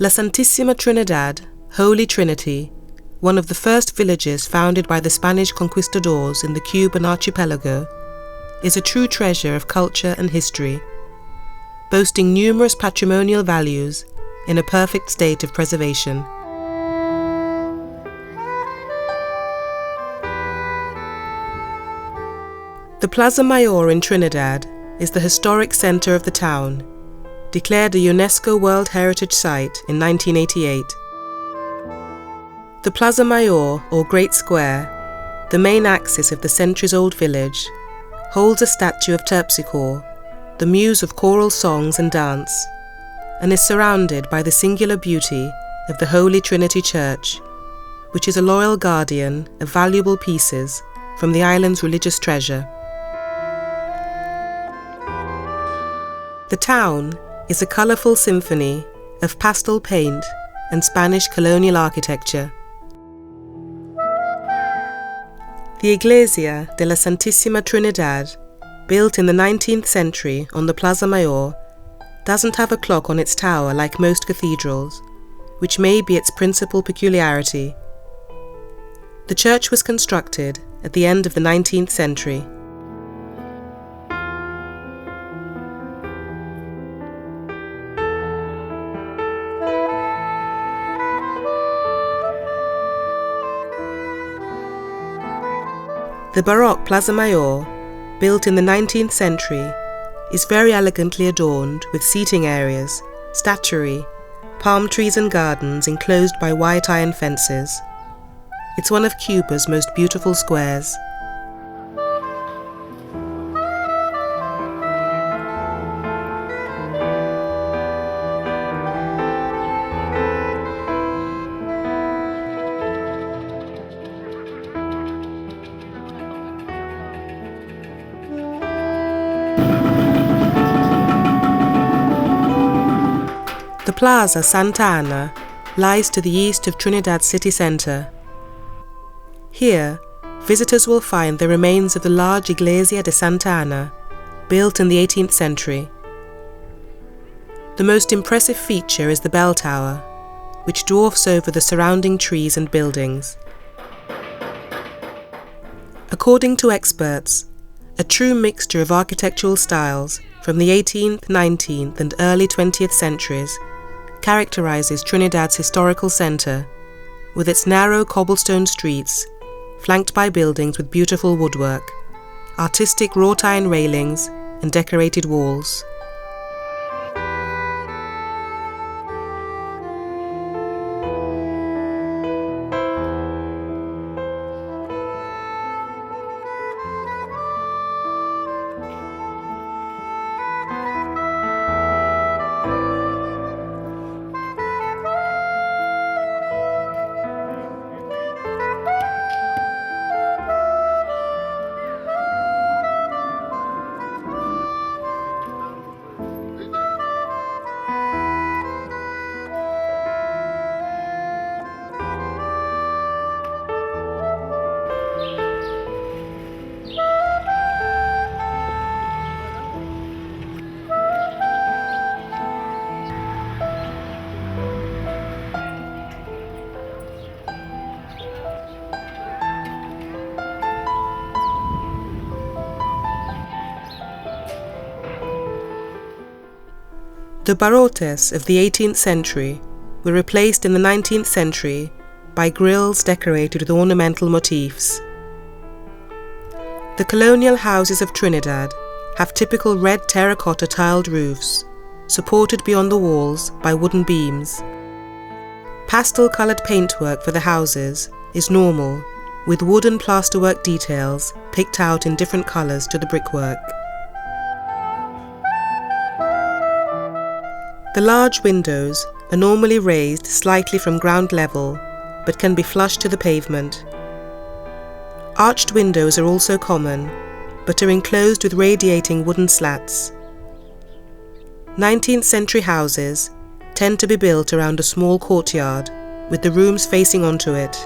La Santísima Trinidad, Holy Trinity, one of the first villages founded by the Spanish conquistadors in the Cuban archipelago, is a true treasure of culture and history, boasting numerous patrimonial values in a perfect state of preservation. The Plaza Mayor in Trinidad is the historic center of the town, declared a UNESCO World Heritage Site in 1988. The Plaza Mayor, or Great Square, the main axis of the centuries-old village, holds a statue of Terpsichore, the muse of choral songs and dance, and is surrounded by the singular beauty of the Holy Trinity Church, which is a loyal guardian of valuable pieces from the island's religious treasure. The town is a colourful symphony of pastel paint and Spanish colonial architecture. The Iglesia de la Santísima Trinidad, built in the 19th century on the Plaza Mayor, doesn't have a clock on its tower like most cathedrals, which may be its principal peculiarity. The church was constructed at the end of the 19th century. The Baroque Plaza Mayor, built in the 19th century, is very elegantly adorned with seating areas, statuary, palm trees and gardens enclosed by white iron fences. It's one of Cuba's most beautiful squares. The Plaza Santa Ana lies to the east of Trinidad city centre. Here, visitors will find the remains of the large Iglesia de Santa Ana, built in the 18th century. The most impressive feature is the bell tower, which dwarfs over the surrounding trees and buildings. According to experts, a true mixture of architectural styles from the 18th, 19th and early 20th centuries characterizes Trinidad's historical centre, with its narrow cobblestone streets, flanked by buildings with beautiful woodwork, artistic wrought iron railings and decorated walls. The barrotes of the 18th century were replaced in the 19th century by grilles decorated with ornamental motifs. The colonial houses of Trinidad have typical red terracotta tiled roofs, supported beyond the walls by wooden beams. Pastel-coloured paintwork for the houses is normal, with wood and plasterwork details picked out in different colours to the brickwork. The large windows are normally raised slightly from ground level, but can be flush to the pavement. Arched windows are also common, but are enclosed with radiating wooden slats. 19th century houses tend to be built around a small courtyard, with the rooms facing onto it.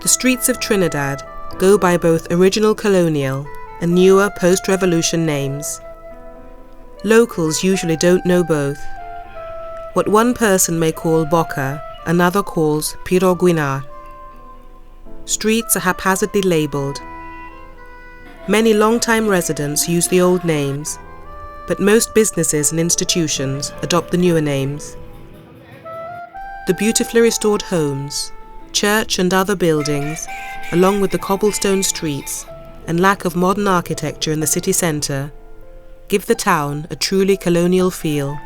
The streets of Trinidad go by both original colonial and newer post-revolution names. Locals usually don't know both. What one person may call Boca, another calls Piroguinar. Streets are haphazardly labelled. Many long-time residents use the old names, but most businesses and institutions adopt the newer names. The beautifully restored homes, church and other buildings, along with the cobblestone streets and lack of modern architecture in the city centre, give the town a truly colonial feel.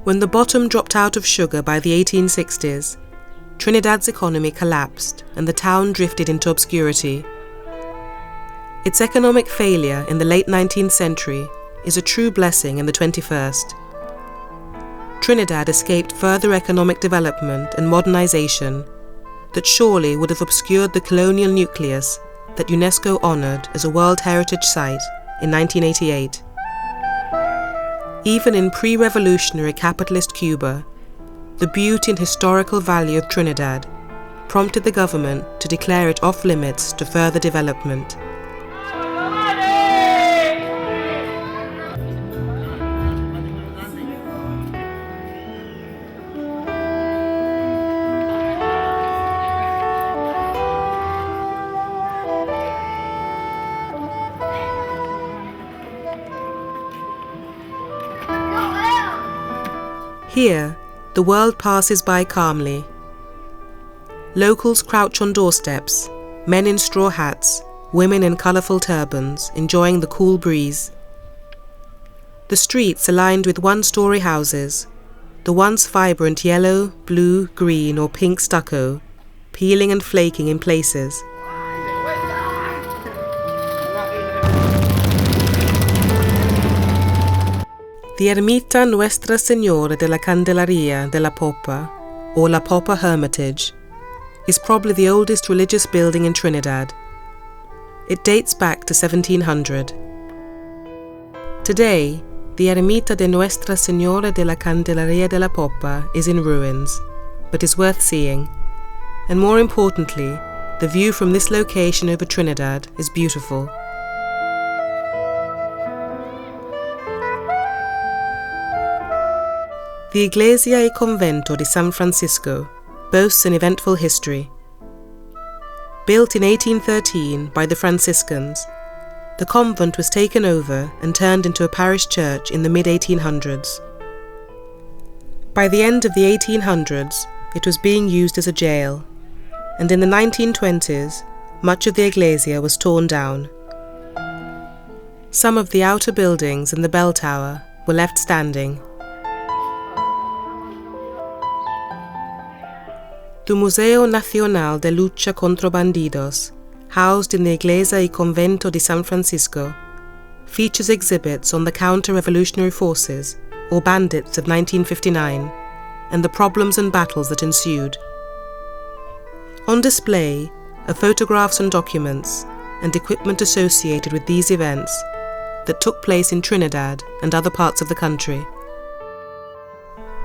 When the bottom dropped out of sugar by the 1860s, Trinidad's economy collapsed and the town drifted into obscurity. Its economic failure in the late 19th century is a true blessing in the 21st. Trinidad escaped further economic development and modernization that surely would have obscured the colonial nucleus that UNESCO honoured as a World Heritage Site in 1988. Even in pre-revolutionary capitalist Cuba, the beauty and historical value of Trinidad prompted the government to declare it off-limits to further development. Here, the world passes by calmly. Locals crouch on doorsteps, men in straw hats, women in colourful turbans, enjoying the cool breeze. The streets are lined with one-storey houses, the once vibrant yellow, blue, green or pink stucco, peeling and flaking in places. The Ermita Nuestra Señora de la Candelaria de la Popa, or La Popa Hermitage, is probably the oldest religious building in Trinidad. It dates back to 1700. Today, the Ermita de Nuestra Señora de la Candelaria de la Popa is in ruins, but is worth seeing. And more importantly, the view from this location over Trinidad is beautiful. The Iglesia y Convento de San Francisco boasts an eventful history. Built in 1813 by the Franciscans, the convent was taken over and turned into a parish church in the mid-1800s. By the end of the 1800s, it was being used as a jail, and in the 1920s, much of the iglesia was torn down. Some of the outer buildings and the bell tower were left standing. The Museo Nacional de Lucha contra Bandidos, housed in the Iglesia y Convento de San Francisco, features exhibits on the counter-revolutionary forces, or bandits of 1959, and the problems and battles that ensued. On display are photographs and documents, and equipment associated with these events that took place in Trinidad and other parts of the country.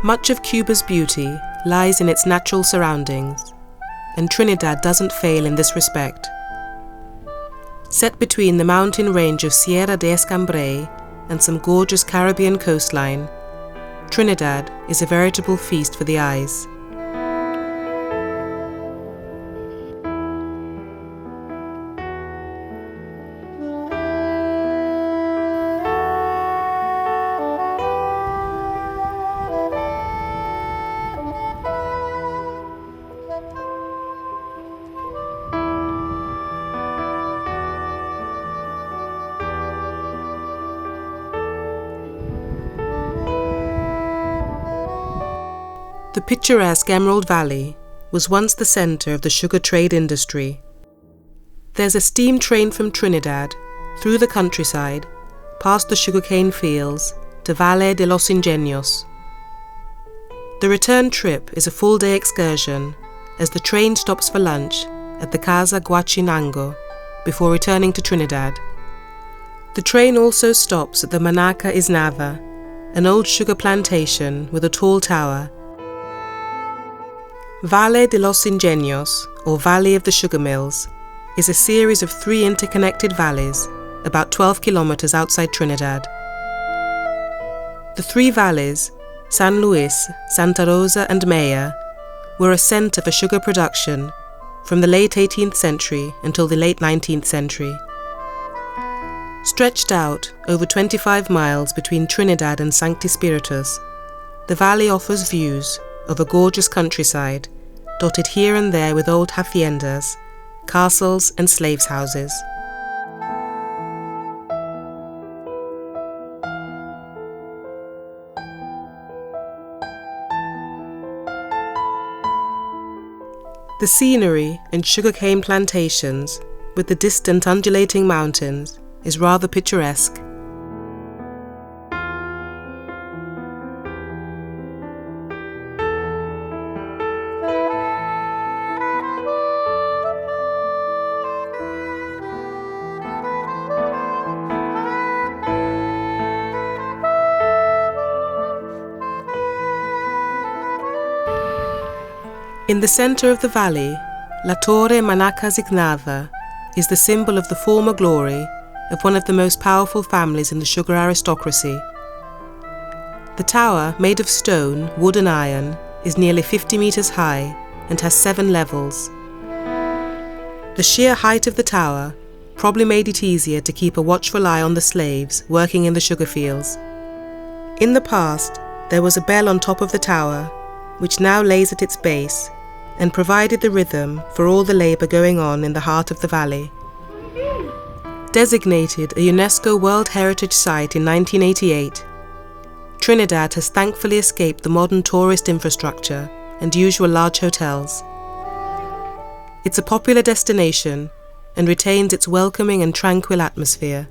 Much of Cuba's beauty lies in its natural surroundings, and Trinidad doesn't fail in this respect. Set between the mountain range of Sierra de Escambray and some gorgeous Caribbean coastline, Trinidad is a veritable feast for the eyes. The picturesque Emerald Valley was once the centre of the sugar trade industry. There's a steam train from Trinidad, through the countryside, past the sugarcane fields, to Valle de los Ingenios. The return trip is a full-day excursion, as the train stops for lunch at the Casa Guachinango before returning to Trinidad. The The train also stops at the Manaca Isnava, an old sugar plantation with a tall tower. Valle de los Ingenios, or Valley of the Sugar Mills, is a series of 3 interconnected valleys, about 12 kilometers outside Trinidad. The 3 valleys, San Luis, Santa Rosa and Maya, were a center for sugar production from the late 18th century until the late 19th century. Stretched out over 25 miles between Trinidad and Sancti Spiritus, the valley offers views of a gorgeous countryside, dotted here and there with old haciendas, castles and slaves' houses. The scenery and sugarcane plantations, with the distant undulating mountains, is rather picturesque. In the center of the valley, La Torre Manaca Zignava is the symbol of the former glory of one of the most powerful families in the sugar aristocracy. The tower, made of stone, wood and iron, is nearly 50 meters high and has 7 levels. The sheer height of the tower probably made it easier to keep a watchful eye on the slaves working in the sugar fields. In the past, there was a bell on top of the tower, which now lays at its base, and provided the rhythm for all the labour going on in the heart of the valley. Designated a UNESCO World Heritage Site in 1988, Trinidad has thankfully escaped the modern tourist infrastructure and usual large hotels. It's a popular destination and retains its welcoming and tranquil atmosphere.